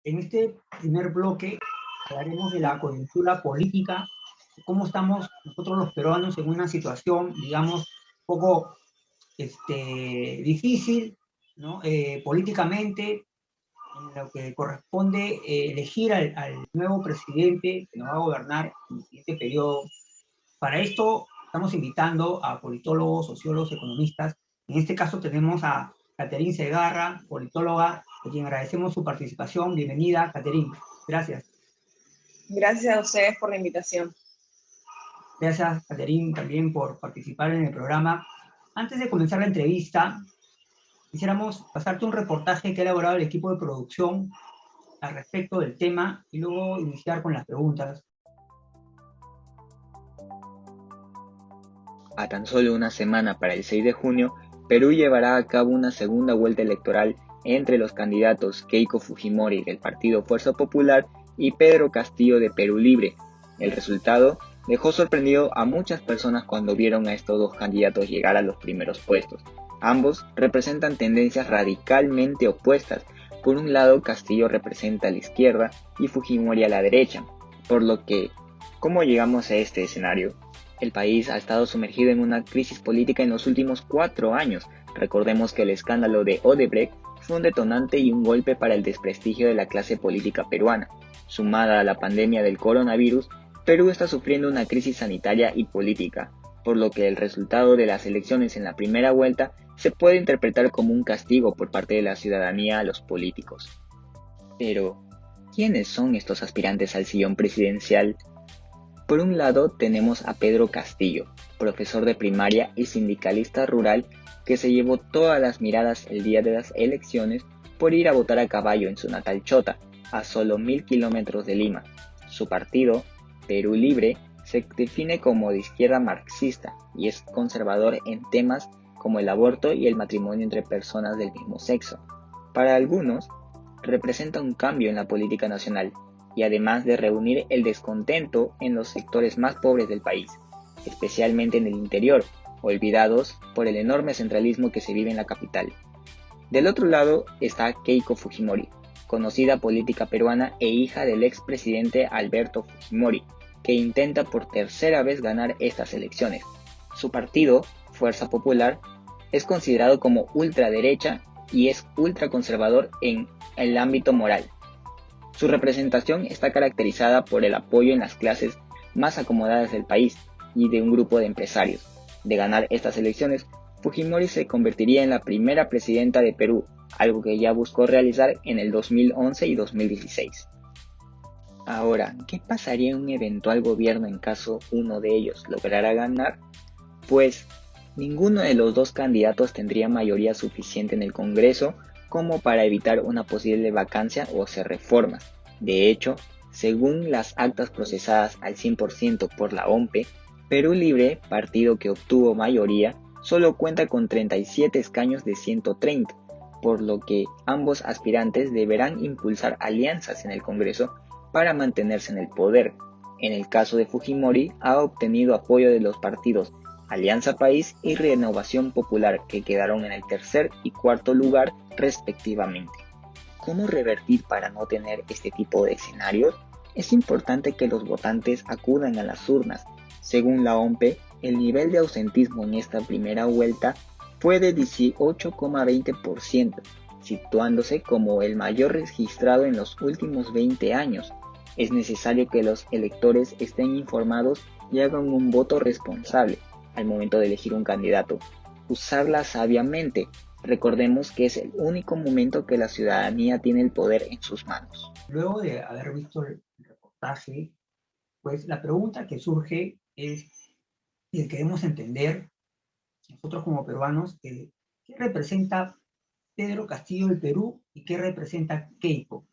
En este primer bloque hablaremos de la coyuntura política, cómo estamos nosotros los peruanos en una situación, digamos, un poco difícil, ¿no? Políticamente, en lo que corresponde elegir al nuevo presidente que nos va a gobernar en el siguiente periodo. Para esto estamos invitando a politólogos, sociólogos, economistas. En este caso tenemos a Catherine Segarra, politóloga, a quien agradecemos su participación. Bienvenida, Catherine. Gracias. Gracias a ustedes por la invitación. Gracias, Catherine, también por participar en el programa. Antes de comenzar la entrevista, quisiéramos pasarte un reportaje que ha elaborado el equipo de producción al respecto del tema y luego iniciar con las preguntas. A tan solo una semana para el 6 de junio, Perú llevará a cabo una segunda vuelta electoral entre los candidatos Keiko Fujimori del Partido Fuerza Popular y Pedro Castillo de Perú Libre. El resultado dejó sorprendido a muchas personas cuando vieron a estos dos candidatos llegar a los primeros puestos. Ambos representan tendencias radicalmente opuestas. Por un lado, Castillo representa a la izquierda y Fujimori a la derecha, por lo que, ¿cómo llegamos a este escenario? El país ha estado sumergido en una crisis política en los últimos 4 años. Recordemos que el escándalo de Odebrecht fue un detonante y un golpe para el desprestigio de la clase política peruana. Sumada a la pandemia del coronavirus, Perú está sufriendo una crisis sanitaria y política, por lo que el resultado de las elecciones en la primera vuelta se puede interpretar como un castigo por parte de la ciudadanía a los políticos. Pero, ¿quiénes son estos aspirantes al sillón presidencial? Por un lado tenemos a Pedro Castillo, profesor de primaria y sindicalista rural que se llevó todas las miradas el día de las elecciones por ir a votar a caballo en su natal Chota, a solo 1000 kilómetros de Lima. Su partido, Perú Libre, se define como de izquierda marxista y es conservador en temas como el aborto y el matrimonio entre personas del mismo sexo. Para algunos, representa un cambio en la política nacional, y además de reunir el descontento en los sectores más pobres del país, especialmente en el interior, olvidados por el enorme centralismo que se vive en la capital. Del otro lado está Keiko Fujimori, conocida política peruana e hija del expresidente Alberto Fujimori, que intenta por tercera vez ganar estas elecciones. Su partido, Fuerza Popular, es considerado como ultraderecha y es ultraconservador en el ámbito moral. Su representación está caracterizada por el apoyo en las clases más acomodadas del país y de un grupo de empresarios. De ganar estas elecciones, Fujimori se convertiría en la primera presidenta de Perú, algo que ya buscó realizar en el 2011 y 2016. Ahora, ¿qué pasaría en un eventual gobierno en caso uno de ellos lograra ganar? Pues ninguno de los dos candidatos tendría mayoría suficiente en el Congreso como para evitar una posible vacancia o hacer reformas. De hecho, según las actas procesadas al 100% por la OMPE, Perú Libre, partido que obtuvo mayoría, solo cuenta con 37 escaños de 130, por lo que ambos aspirantes deberán impulsar alianzas en el Congreso para mantenerse en el poder. En el caso de Fujimori, ha obtenido apoyo de los partidos Alianza País y Renovación Popular, que quedaron en el tercer y cuarto lugar respectivamente. ¿Cómo revertir para no tener este tipo de escenarios? Es importante que los votantes acudan a las urnas. Según la OMPE, el nivel de ausentismo en esta primera vuelta fue de 18,20%, situándose como el mayor registrado en los últimos 20 años. Es necesario que los electores estén informados y hagan un voto responsable al momento de elegir un candidato. Usarla sabiamente. Recordemos que es el único momento que la ciudadanía tiene el poder en sus manos. Luego de haber visto el reportaje, pues la pregunta que surge es, y queremos entender, nosotros como peruanos, ¿qué representa Pedro Castillo del Perú y qué representa Keiko?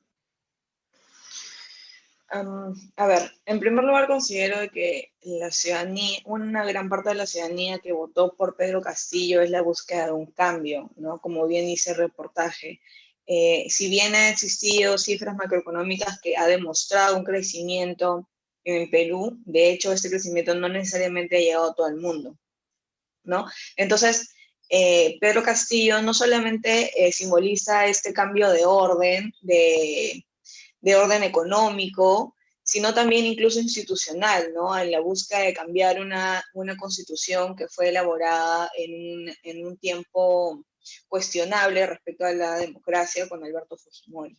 A ver, en primer lugar considero que la ciudadanía, una gran parte de la ciudadanía que votó por Pedro Castillo es la búsqueda de un cambio, ¿no? Como bien dice el reportaje. Si bien han existido cifras macroeconómicas que ha demostrado un crecimiento en el Perú, de hecho este crecimiento no necesariamente ha llegado a todo el mundo, ¿no? Entonces, Pedro Castillo no solamente simboliza este cambio de orden, de orden económico, sino también incluso institucional, ¿no? En la búsqueda de cambiar una constitución que fue elaborada en un tiempo cuestionable respecto a la democracia con Alberto Fujimori.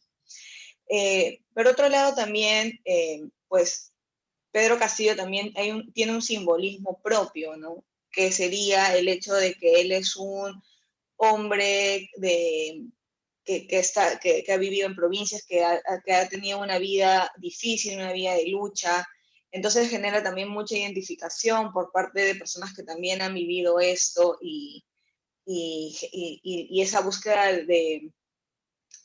Por otro lado también, pues Pedro Castillo también tiene un simbolismo propio, ¿no? Que sería el hecho de que él es un hombre que ha vivido en provincias, que ha tenido una vida difícil, una vida de lucha. Entonces genera también mucha identificación por parte de personas que también han vivido esto y esa búsqueda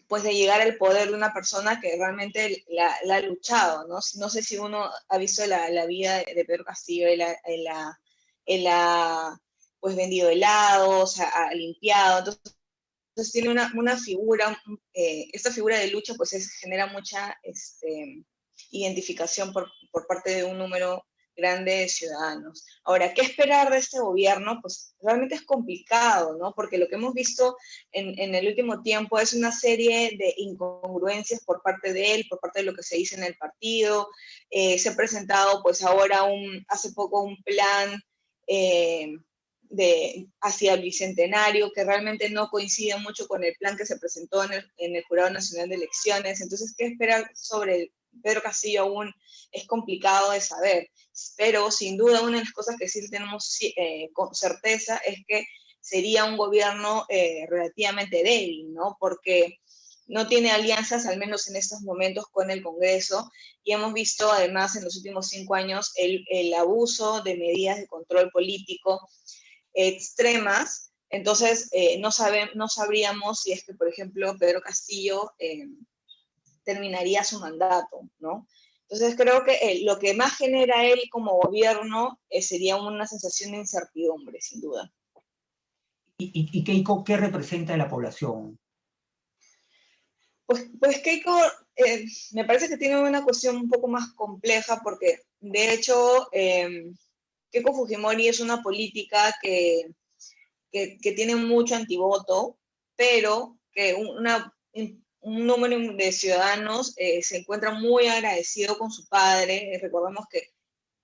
pues de llegar al poder de una persona que realmente la ha luchado, ¿no? No sé si uno ha visto la vida de Pedro Castillo, él ha pues vendido helados, ha limpiado, entonces tiene una figura, esta figura de lucha pues genera mucha identificación por parte de un número grande de ciudadanos. Ahora, ¿qué esperar de este gobierno? Pues realmente es complicado, ¿no? Porque lo que hemos visto en el último tiempo es una serie de incongruencias por parte de él, por parte de lo que se dice en el partido. Se ha presentado pues ahora hace poco un plan hacia el Bicentenario, que realmente no coincide mucho con el plan que se presentó en el Jurado Nacional de Elecciones. Entonces, ¿qué esperar sobre Pedro Castillo aún? Es complicado de saber, pero sin duda una de las cosas que sí tenemos con certeza es que sería un gobierno relativamente débil, ¿no? Porque no tiene alianzas, al menos en estos momentos, con el Congreso, y hemos visto además en los últimos 5 años el abuso de medidas de control político extremas. Entonces no sabríamos si es que, por ejemplo, Pedro Castillo terminaría su mandato, ¿no? Entonces creo que lo que más genera él como gobierno sería una sensación de incertidumbre, sin duda. ¿Y Keiko qué representa en la población? Pues Keiko me parece que tiene una cuestión un poco más compleja porque, de hecho, Keiko Fujimori es una política que tiene mucho antivoto, pero que un número de ciudadanos se encuentra muy agradecido con su padre. Recordemos que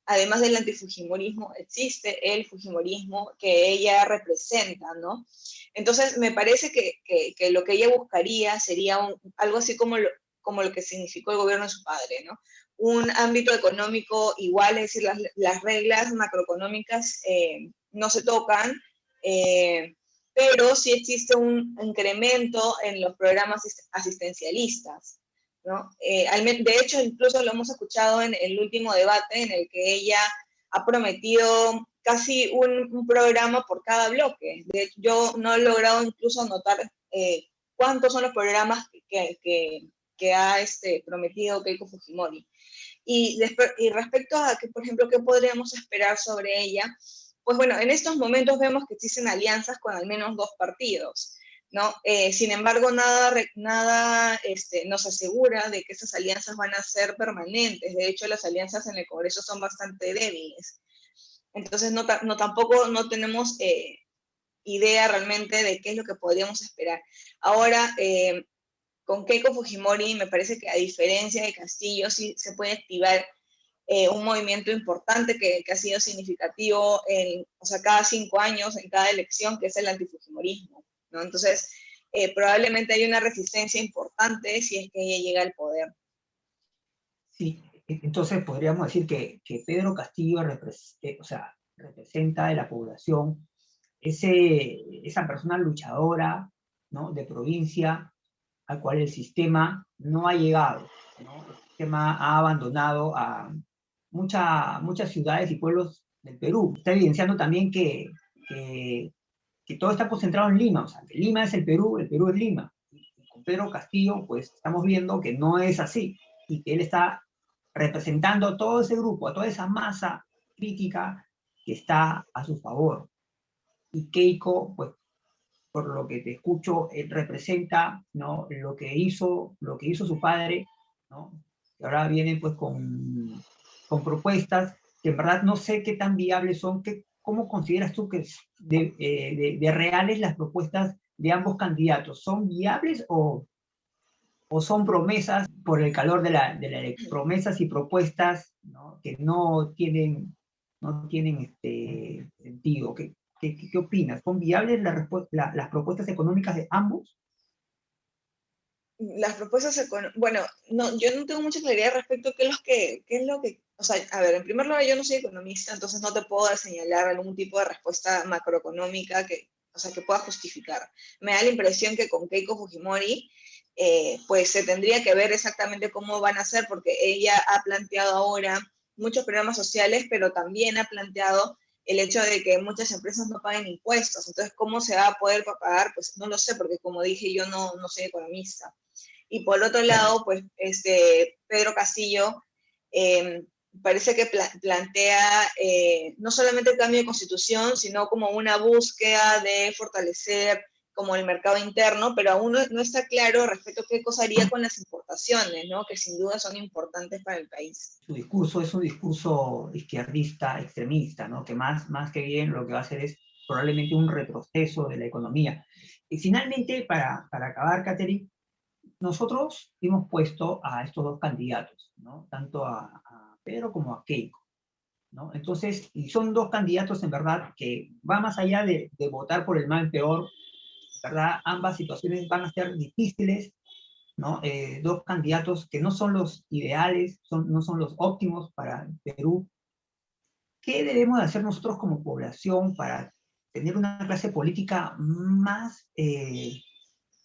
además del antifujimorismo existe el fujimorismo que ella representa, ¿no? Entonces me parece que lo que ella buscaría sería algo así como lo que significó el gobierno de su padre, ¿no? Un ámbito económico igual, es decir, las reglas macroeconómicas no se tocan, pero sí existe un incremento en los programas asistencialistas, ¿no? De hecho, incluso lo hemos escuchado en el último debate en el que ella ha prometido casi un programa por cada bloque. De hecho, yo no he logrado incluso anotar cuántos son los programas que ha prometido Keiko Fujimori. Y respecto a, por ejemplo, qué podríamos esperar sobre ella, pues bueno, en estos momentos vemos que existen alianzas con al menos 2 partidos, ¿no? Sin embargo, nada nos asegura de que estas alianzas van a ser permanentes. De hecho, las alianzas en el Congreso son bastante débiles. Entonces, tampoco no tenemos idea realmente de qué es lo que podríamos esperar. Ahora, con Keiko Fujimori me parece que a diferencia de Castillo sí se puede activar un movimiento importante que ha sido significativo cada 5 años, en cada elección, que es el antifujimorismo, ¿no? Entonces, probablemente hay una resistencia importante si es que ella llega al poder. Sí, entonces podríamos decir que Pedro Castillo representa de la población esa persona luchadora, ¿no?, de provincia, al cual el sistema no ha llegado, ¿no? El sistema ha abandonado a muchas ciudades y pueblos del Perú. Está evidenciando también que todo está concentrado en Lima, o sea, que Lima es el Perú es Lima. Y con Pedro Castillo, pues estamos viendo que no es así, y que él está representando a todo ese grupo, a toda esa masa crítica que está a su favor. Y Keiko, pues, por lo que te escucho, él representa, ¿no?, lo que hizo su padre, ¿no? Y ahora viene pues con propuestas que en verdad no sé qué tan viables son. ¿Cómo consideras tú que de reales las propuestas de ambos candidatos? ¿Son viables o son promesas por el calor de las promesas y propuestas, ¿no?, que no tienen sentido. ¿Qué opinas? ¿Son viables las propuestas económicas de ambos? Las propuestas, bueno, no, yo no tengo mucha claridad respecto a qué es lo que, o sea, a ver, en primer lugar, yo no soy economista, entonces no te puedo señalar algún tipo de respuesta macroeconómica que, o sea, que pueda justificar. Me da la impresión que con Keiko Fujimori, pues se tendría que ver exactamente cómo van a hacer, porque ella ha planteado ahora muchos programas sociales, pero también ha planteado el hecho de que muchas empresas no paguen impuestos. Entonces, ¿cómo se va a poder pagar? Pues no lo sé, porque como dije, yo no soy economista. Y por otro Claro. lado, pues Pedro Castillo parece que plantea no solamente el cambio de constitución, sino como una búsqueda de fortalecer como el mercado interno, pero aún no está claro respecto a qué cosa haría con las importaciones, ¿no?, que sin duda son importantes para el país. Su discurso es un discurso izquierdista, extremista, ¿no?, que más que bien lo que va a hacer es probablemente un retroceso de la economía. Y finalmente, para acabar, Catherine, nosotros hemos puesto a estos dos candidatos, ¿no?, tanto a Pedro como a Keiko, ¿no? Entonces, y son dos candidatos en verdad que va más allá de votar por el mal peor, en verdad ambas situaciones van a ser difíciles, ¿no? Dos candidatos que no son los ideales, no son los óptimos para el Perú. ¿Qué debemos de hacer nosotros como población para tener una clase política más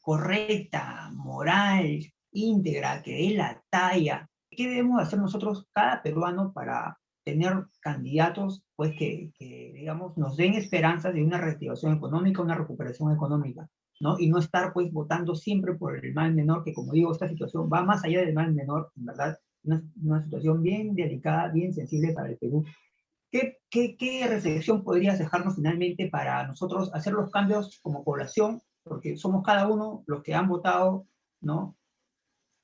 correcta, moral, íntegra, que dé la talla? ¿Qué debemos hacer nosotros, cada peruano, para tener candidatos pues, digamos, nos den esperanzas de una reactivación económica, una recuperación económica, ¿no? Y no estar pues votando siempre por el mal menor, que como digo, esta situación va más allá del mal menor, en verdad, una situación bien delicada, bien sensible para el Perú. ¿Qué reflexión podrías dejarnos finalmente para nosotros hacer los cambios como población? Porque somos cada uno los que han votado, ¿no?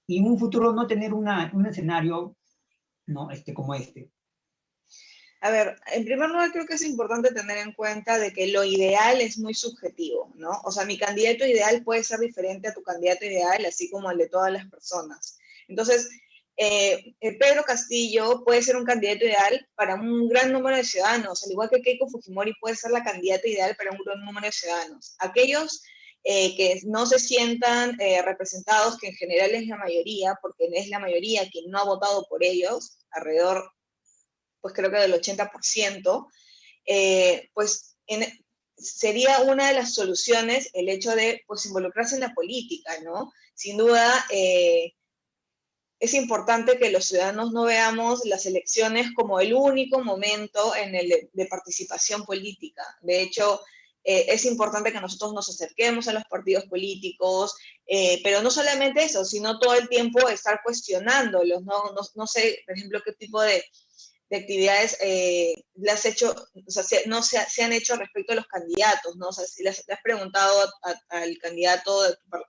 Y en un futuro no tener un escenario, ¿no?, como este. A ver, en primer lugar creo que es importante tener en cuenta de que lo ideal es muy subjetivo, ¿no? O sea, mi candidato ideal puede ser diferente a tu candidato ideal, así como el de todas las personas. Entonces, Pedro Castillo puede ser un candidato ideal para un gran número de ciudadanos, al igual que Keiko Fujimori puede ser la candidata ideal para un gran número de ciudadanos. Aquellos que no se sientan representados, que en general es la mayoría, porque es la mayoría quien no ha votado por ellos, alrededor pues creo que del 80%, pues sería una de las soluciones el hecho de pues involucrarse en la política, ¿no? Sin duda, es importante que los ciudadanos no veamos las elecciones como el único momento en el de participación política. De hecho, es importante que nosotros nos acerquemos a los partidos políticos, pero no solamente eso, sino todo el tiempo estar cuestionándolos, no sé, por ejemplo, qué tipo de actividades las hecho, o sea, se han hecho respecto a los candidatos, ¿no? O sea, si le has preguntado al candidato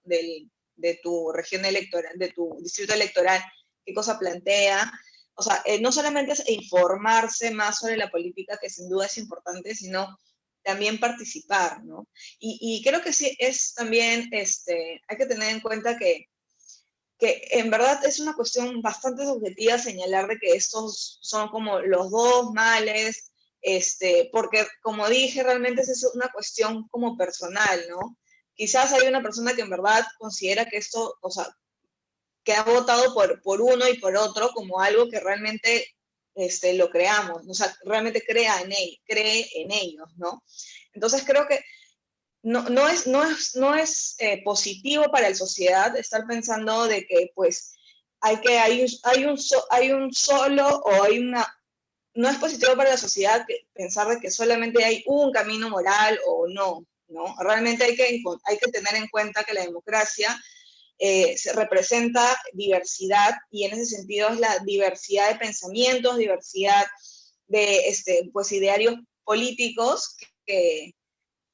de tu región electoral, de tu distrito electoral, qué cosa plantea. O sea, no solamente es informarse más sobre la política, que sin duda es importante, sino también participar, ¿no? Y creo que sí es también, hay que tener en cuenta que en verdad es una cuestión bastante subjetiva señalar de que estos son como los dos males, porque como dije, realmente es una cuestión como personal, ¿no? Quizás hay una persona que en verdad considera que esto, o sea, que ha votado por uno y por otro como algo que realmente lo creamos, o sea, realmente cree en ellos, ¿no? Entonces creo que no es positivo para la sociedad estar pensando de que pues hay un solo o hay una, no es positivo para la sociedad pensar de que solamente hay un camino moral o ¿no? Realmente hay que tener en cuenta que la democracia se representa diversidad y en ese sentido es la diversidad de pensamientos, diversidad de pues idearios políticos que,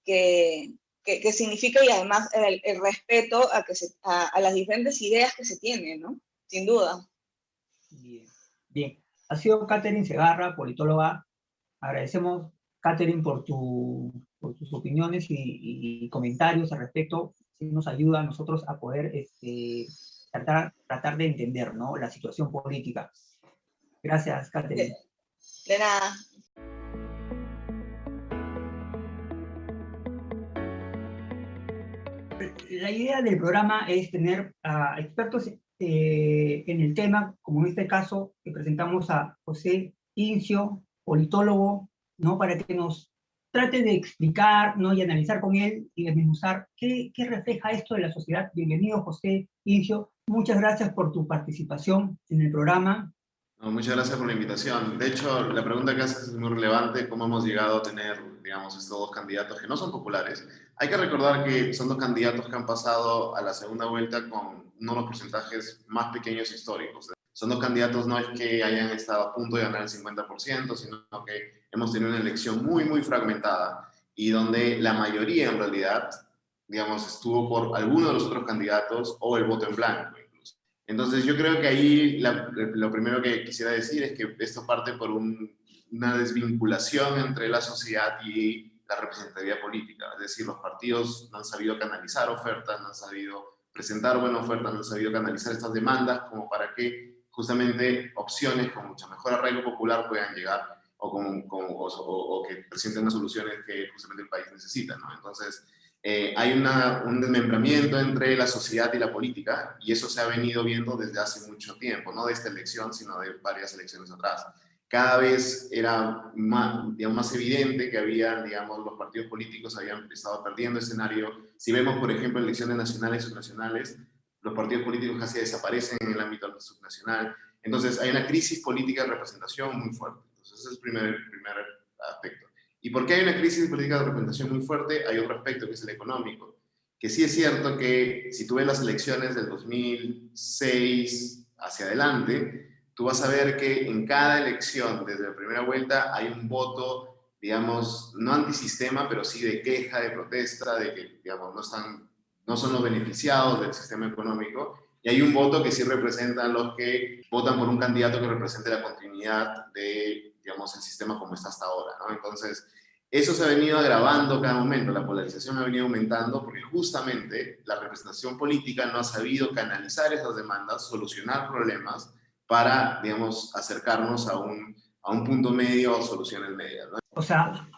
que significa y además el respeto a las diferentes ideas que se tienen, ¿no? Sin duda. Bien, bien. Ha sido Catherine Segarra, politóloga. Agradecemos, Catherine, por tus opiniones y comentarios al respecto. Sí nos ayuda a nosotros a poder tratar de entender, ¿no?, la situación política. Gracias, Catherine. De nada. La idea del programa es tener a expertos en el tema, como en este caso que presentamos a José Incio, politólogo, ¿no?, para que nos trate de explicar, ¿no?, y analizar con él y desmenuzar qué refleja esto de la sociedad. Bienvenido, José Incio. Muchas gracias por tu participación en el programa. No, muchas gracias por la invitación. De hecho, la pregunta que haces es muy relevante, cómo hemos llegado a tener, digamos, estos dos candidatos que no son populares. Hay que recordar que son dos candidatos que han pasado a la segunda vuelta con uno de los porcentajes más pequeños históricos. Son dos candidatos, no es que hayan estado a punto de ganar el 50%, sino que hemos tenido una elección muy, muy fragmentada y donde la mayoría, en realidad, digamos, estuvo por alguno de los otros candidatos o el voto en blanco. Entonces yo creo que ahí lo primero que quisiera decir es que esto parte por una desvinculación entre la sociedad y la representatividad política. Es decir, los partidos no han sabido canalizar ofertas, no han sabido presentar buena oferta, no han sabido canalizar estas demandas como para que justamente opciones con mucho mejor arraigo popular puedan llegar o que presenten las soluciones que justamente el país necesita, ¿no? Entonces, hay un desmembramiento entre la sociedad y la política, y eso se ha venido viendo desde hace mucho tiempo, no de esta elección, sino de varias elecciones atrás. Cada vez era más, digamos, más evidente que digamos, los partidos políticos habían estado perdiendo escenario. Si vemos, por ejemplo, elecciones nacionales y subnacionales, los partidos políticos casi desaparecen en el ámbito subnacional. Entonces, hay una crisis política de representación muy fuerte. Entonces, ese es el primer aspecto. ¿Y por qué hay una crisis política de representación muy fuerte? Hay otro aspecto que es el económico, que sí es cierto que si tú ves las elecciones del 2006 hacia adelante, tú vas a ver que en cada elección, desde la primera vuelta, hay un voto, digamos, no antisistema, pero sí de queja, de protesta, de que, digamos, no son los beneficiados del sistema económico, y hay un voto que sí representa a los que votan por un candidato que represente la continuidad de, digamos, el sistema como está hasta ahora, ¿no? Entonces, eso se ha venido agravando cada momento, la polarización ha venido aumentando porque justamente la representación política no ha sabido canalizar esas demandas, solucionar problemas para, digamos, acercarnos a un punto medio o soluciones medias, ¿no? O sea,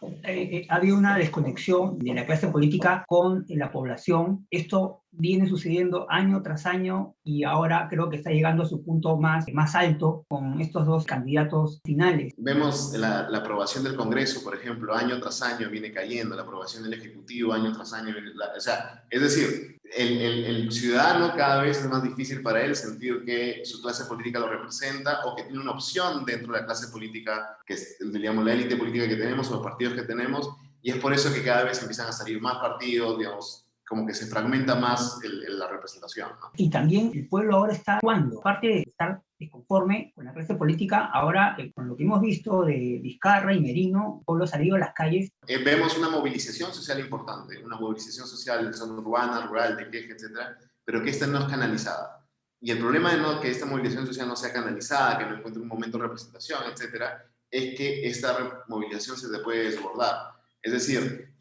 ha habido una desconexión de la clase política con la población. Esto viene sucediendo año tras año y ahora creo que está llegando a su punto más alto con estos dos candidatos finales. Vemos la aprobación del Congreso, por ejemplo, año tras año viene cayendo, la aprobación del Ejecutivo año tras año viene, o sea, es decir, el ciudadano cada vez es más difícil para él sentir que su clase política lo representa o que tiene una opción dentro de la clase política, que es, digamos, la élite política que tenemos o los partidos que tenemos, y es por eso que cada vez empiezan a salir más partidos, digamos, como que se fragmenta más la representación, ¿no? Y también el pueblo ahora está actuando. Aparte de estar desconforme con la clase política, ahora con lo que hemos visto de Vizcarra y Merino, el pueblo ha salido a las calles. Vemos una movilización social importante, una movilización social en zona urbana, rural, de queja, etcétera, pero que esta no es canalizada. Y el problema de que esta movilización social no sea canalizada, que no encuentre un momento de representación, etcétera, es que esta movilización se te puede desbordar. Es decir,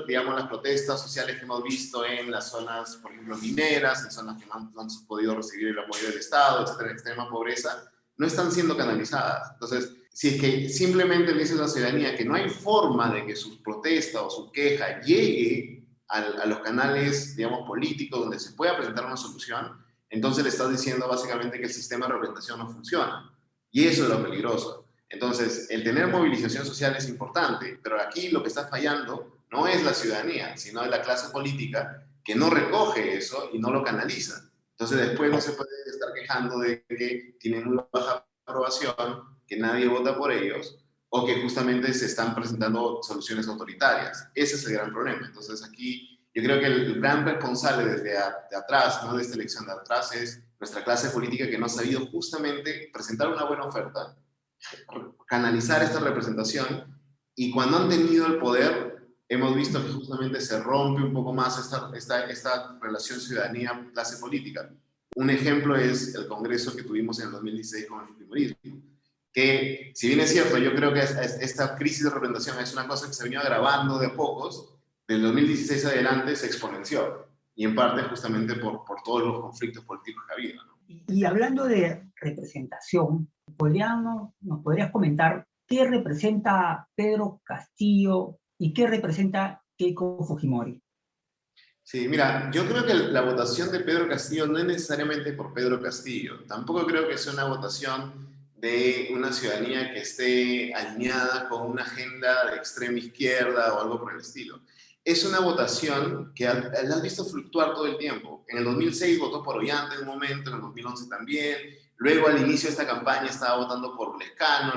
digamos, las protestas sociales que hemos visto en las zonas, por ejemplo, mineras, en zonas que no han podido recibir el apoyo del Estado, etcétera, en extrema pobreza, no están siendo canalizadas. Entonces, si es que simplemente le dices a la ciudadanía que no hay forma de que su protesta o su queja llegue a los canales, digamos, políticos donde se pueda presentar una solución, entonces le estás diciendo básicamente que el sistema de representación no funciona. Y eso es lo peligroso. Entonces, el tener movilización social es importante, pero aquí lo que está fallando no es la ciudadanía, sino es la clase política que no recoge eso y no lo canaliza. Entonces, después no se puede estar quejando de que tienen una baja aprobación, que nadie vota por ellos, o que justamente se están presentando soluciones autoritarias. Ese es el gran problema. Entonces, aquí yo creo que el gran responsable desde de atrás, ¿no?, de esta elección de atrás, es nuestra clase política que no ha sabido justamente presentar una buena oferta, canalizar esta representación, y cuando han tenido el poder hemos visto que justamente se rompe un poco más esta relación ciudadanía-clase política. Un ejemplo es el congreso que tuvimos en el 2016 con el fujimorismo, que si bien es cierto, yo creo que esta crisis de representación es una cosa que se ha venido agravando de a pocos, del 2016 adelante se exponenció. y en parte justamente por todos los conflictos políticos que ha habido, ¿no? Y hablando de representación, ¿nos podrías comentar qué representa Pedro Castillo y qué representa Keiko Fujimori? Sí, mira, yo creo que la votación de Pedro Castillo no es necesariamente por Pedro Castillo. Tampoco creo que sea una votación de una ciudadanía que esté alineada con una agenda de extrema izquierda o algo por el estilo. Es una votación que la has visto fluctuar todo el tiempo. En el 2006 votó por Ollanta en un momento, en el 2011 también. Luego al inicio de esta campaña estaba votando por Lescano,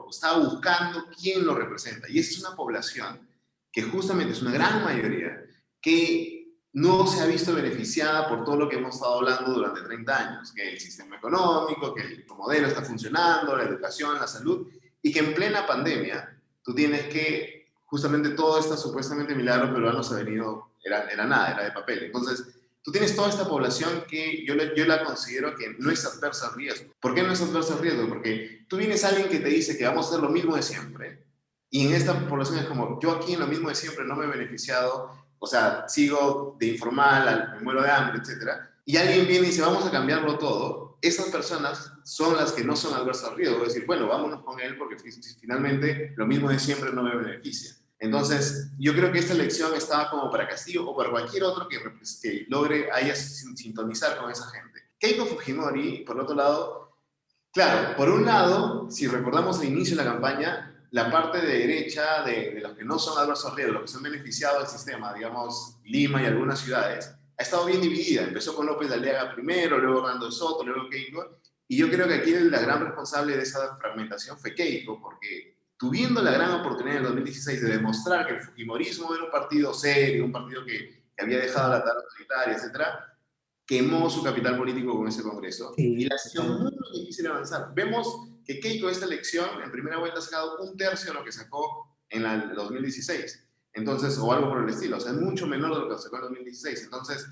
estaba buscando quién lo representa. Y esa es una población que justamente es una gran mayoría que no se ha visto beneficiada por todo lo que hemos estado hablando durante 30 años, que el sistema económico, que el modelo está funcionando, la educación, la salud, y que en plena pandemia tú tienes que, justamente todo este supuestamente milagro peruano se ha venido, era nada, era de papel. Entonces, tú tienes toda esta población que yo la considero que no es adversa al riesgo. ¿Por qué no es adversa al riesgo? Porque tú vienes a alguien que te dice que vamos a hacer lo mismo de siempre, y en esta población es como, yo aquí en lo mismo de siempre no me he beneficiado, o sea, sigo de informal, me muero de hambre, etcétera, y alguien viene y dice, vamos a cambiarlo todo, esas personas son las que no son adversas al riesgo, es decir, bueno, vámonos con él porque finalmente lo mismo de siempre no me beneficia. Entonces, yo creo que esta elección estaba como para Castillo o para cualquier otro que logre sintonizar con esa gente. Keiko Fujimori, por otro lado, claro, por un lado, si recordamos al inicio de la campaña, la parte de derecha de los que no son adversos al riesgo, los que se han beneficiado del sistema, digamos Lima y algunas ciudades, ha estado bien dividida. Empezó con López de Aliaga primero, luego Hernando de Soto, luego Keiko, y yo creo que aquí la gran responsable de esa fragmentación fue Keiko, porque tuviendo la gran oportunidad en el 2016 de demostrar que el fujimorismo era un partido serio, un partido que había dejado la tarea autoritaria, etcétera, quemó su capital político con ese congreso y Sí, la ha sido muy difícil avanzar. Vemos que Keiko esta elección en primera vuelta ha sacado un tercio de lo que sacó en el 2016. Entonces, o algo por el estilo, o sea, es mucho menor de lo que sacó en 2016. Entonces,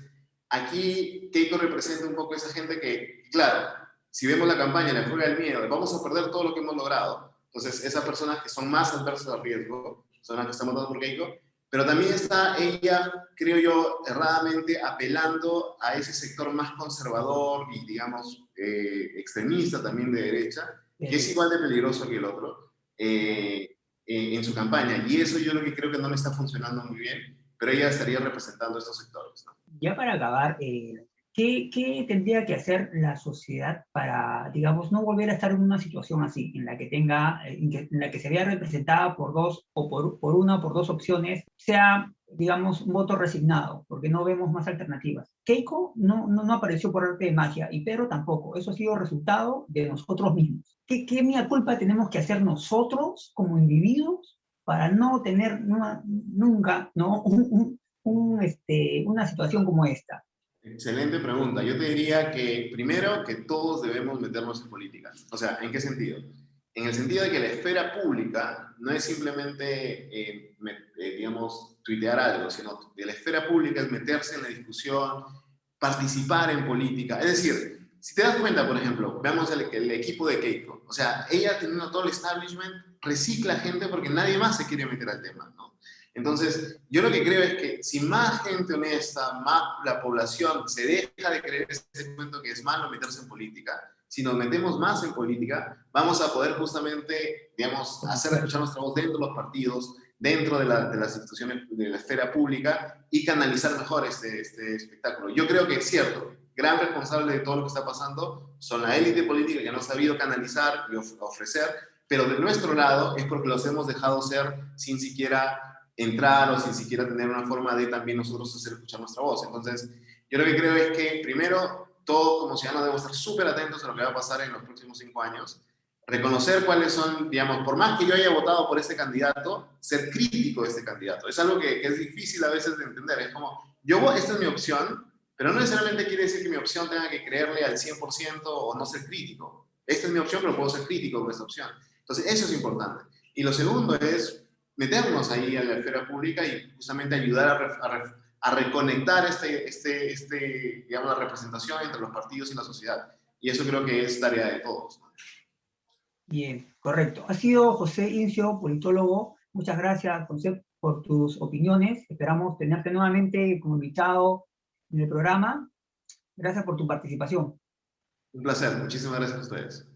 aquí Keiko representa un poco esa gente que, claro, si vemos la campaña, le juega el miedo, vamos a perder todo lo que hemos logrado. Entonces, esas personas que son más adversas al riesgo son las que están votando por Keiko, pero también está ella, creo yo, erradamente apelando a ese sector más conservador y, digamos, extremista también de derecha, que es igual de peligroso que el otro, en su campaña. Y eso yo lo que creo que no le está funcionando muy bien, pero ella estaría representando estos sectores, ¿no? Ya para acabar, ¿qué tendría que hacer la sociedad para, digamos, no volver a estar en una situación así, en la que en la que se vea representada por dos, o por una o por dos opciones, sea, digamos, un voto resignado, porque no vemos más alternativas? Keiko no apareció por arte de magia, y Pedro tampoco. Eso ha sido resultado de nosotros mismos. ¿Qué mea culpa tenemos que hacer nosotros como individuos para no tener nunca, ¿no? Una situación como esta? Excelente pregunta. Yo te diría que primero que todos debemos meternos en política. O sea, ¿en qué sentido? En el sentido de que la esfera pública no es simplemente, digamos, tuitear algo, sino que la esfera pública es meterse en la discusión, participar en política. Es decir, si te das cuenta, por ejemplo, veamos el equipo de Keiko. O sea, ella teniendo todo el establishment, recicla gente porque nadie más se quiere meter al tema, ¿no? Entonces, yo lo que creo es que si más gente honesta, más la población se deja de creer ese cuento que es malo meterse en política, si nos metemos más en política, vamos a poder justamente, digamos, hacer escuchar nuestra voz dentro de los partidos, dentro de las instituciones de la esfera pública y canalizar mejor este espectáculo. Yo creo que es cierto, gran responsable de todo lo que está pasando son la élite política que no ha sabido canalizar y ofrecer, pero de nuestro lado es porque los hemos dejado ser sin siquiera entrar o sin siquiera tener una forma de también nosotros hacer escuchar nuestra voz. Entonces, yo lo que creo es que primero, todos como ciudadanos debemos estar súper atentos a lo que va a pasar en los próximos 5 años, reconocer cuáles son, digamos, por más que yo haya votado por este candidato, ser crítico de este candidato. Es algo que es difícil a veces de entender. Es como, esta es mi opción, pero no necesariamente quiere decir que mi opción tenga que creerle al 100% o no ser crítico. Esta es mi opción, pero puedo ser crítico con esta opción. Entonces, eso es importante. Y lo segundo es meternos ahí a la esfera pública y justamente ayudar a reconectar digamos, la representación entre los partidos y la sociedad. Y eso creo que es tarea de todos, ¿no? Bien, correcto. Ha sido José Incio, politólogo. Muchas gracias, José, por tus opiniones. Esperamos tenerte nuevamente como invitado en el programa. Gracias por tu participación. Un placer, muchísimas gracias a ustedes.